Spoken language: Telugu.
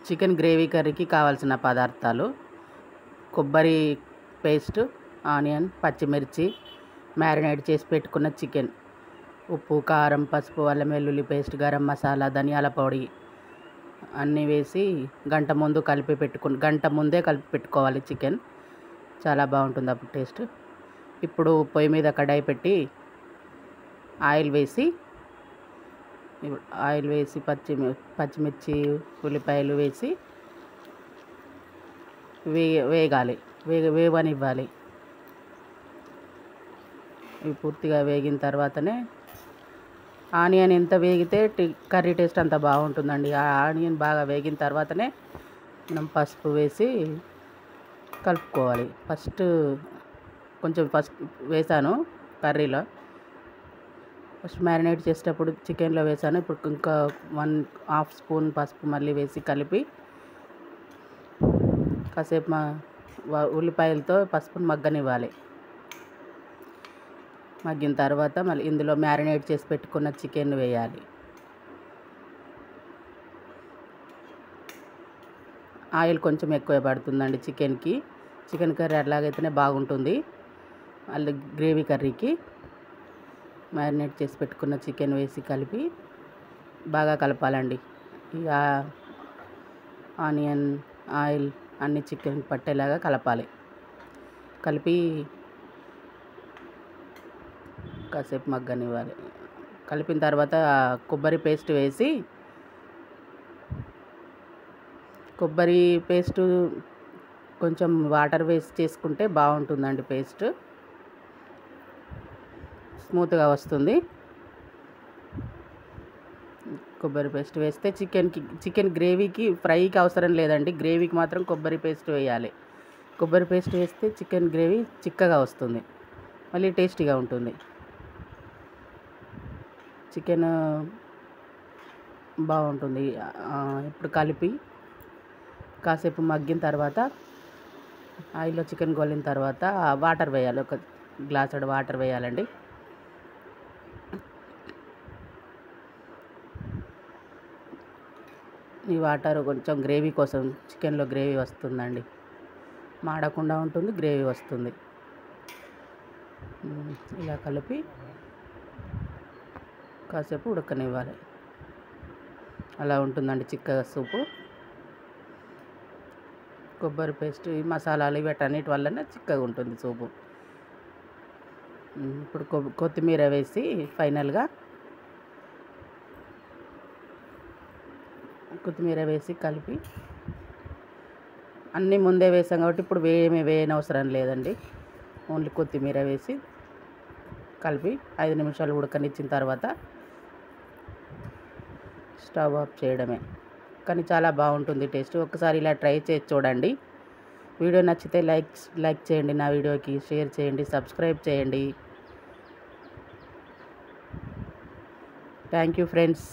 చికెన్ గ్రేవీ కర్రీకి కావాల్సిన పదార్థాలు: కొబ్బరి పేస్ట్, ఆనియన్, పచ్చిమిర్చి, మ్యారినేట్ చేసి పెట్టుకున్న చికెన్, ఉప్పు, కారం, పసుపు, అల్లం వెల్లుల్లి పేస్ట్, గరం మసాలా, ధనియాల పొడి అన్నీ వేసి గంట ముందే కలిపి పెట్టుకోవాలి. చికెన్ చాలా బాగుంటుంది అప్పుడు టేస్ట్. ఇప్పుడు పొయ్యి మీద కడాయి పెట్టి ఆయిల్ వేసి పచ్చిమిర్చి, ఉల్లిపాయలు వేసి వేగాలి, వేగనివ్వాలి. ఇవి పూర్తిగా వేగిన తర్వాతనే ఆనియన్ ఎంత వేగితే కర్రీ టేస్ట్ అంత బాగుంటుందండి. ఆ ఆనియన్ బాగా వేగిన తర్వాతనే మనం పసుపు వేసి కలుపుకోవాలి. కొంచెం పసుపు వేసాను కర్రీలో. ఫస్ట్ మ్యారినేట్ చేసేటప్పుడు చికెన్లో వేసాను. ఇప్పుడు ఇంకా 1/2 స్పూన్ పసుపు మళ్ళీ వేసి కలిపి కాసేపు ఉల్లిపాయలతో పసుపుని మగ్గనివ్వాలి. మగ్గిన తర్వాత మళ్ళీ ఇందులో మ్యారినేట్ చేసి పెట్టుకున్న చికెన్ వేయాలి. ఆయిల్ కొంచెం ఎక్కువ పడుతుందండి చికెన్కి. చికెన్ కర్రీ అట్లాగైతేనే బాగుంటుంది. మళ్ళీ గ్రేవీ కర్రీకి మ్యారినేట్ చేసి పెట్టుకున్న చికెన్ వేసి కలిపి బాగా కలపాలండి. ఇక ఆనియన్, ఆయిల్ అన్ని చికెన్ పట్టేలాగా కలపాలి. కలిపి కాసేపు మగ్గనివ్వాలి. కలిపిన తర్వాత కొబ్బరి పేస్టు కొంచెం వాటర్ వేసి చేసుకుంటే బాగుంటుందండి. పేస్ట్ స్మూత్గా వస్తుంది. కొబ్బరి పేస్ట్ వేస్తే చికెన్ గ్రేవీకి, ఫ్రైకి అవసరం లేదండి. గ్రేవీకి మాత్రం కొబ్బరి పేస్ట్ వేయాలి. కొబ్బరి పేస్ట్ వేస్తే చికెన్ గ్రేవీ చిక్కగా వస్తుంది, మళ్ళీ టేస్టీగా ఉంటుంది. చికెన్ బాగుంటుంది. ఇప్పుడు కలిపి కాసేపు మగ్గిన తర్వాత ఆయిల్లో చికెన్ గొల్లిన తర్వాత వాటర్ వేయాలి. 1 గ్లాసుడు వాటర్ వేయాలండి. ఈ వాటర్ కొంచెం గ్రేవీ కోసం, చికెన్లో గ్రేవీ వస్తుందండి. మాడకుండా ఉంటుంది, గ్రేవీ వస్తుంది. ఇలా కలిపి కాసేపు ఉడకనివ్వాలి. అలా ఉంటుందండి చిక్కగా సూపు. కొబ్బరి పేస్ట్, ఈ మసాలాలు వీటన్నిటి వల్లనే చిక్కగా ఉంటుంది సూపు. ఇప్పుడు కొత్తిమీర వేసి ఫైనల్గా కొత్తిమీర వేసి కలిపి, అన్నీ ముందే వేసాం కాబట్టి ఇప్పుడు వేయనవసరం లేదండి. ఓన్లీ కొత్తిమీర వేసి కలిపి 5 నిమిషాలు ఉడకనిచ్చిన తర్వాత స్టవ్ ఆఫ్ చేయడమే. కానీ చాలా బాగుంటుంది టేస్ట్. ఒకసారి ఇలా ట్రై చేసి చూడండి. వీడియో నచ్చితే లైక్ చేయండి, నా వీడియోకి షేర్ చేయండి, సబ్స్క్రైబ్ చేయండి. Thank you friends.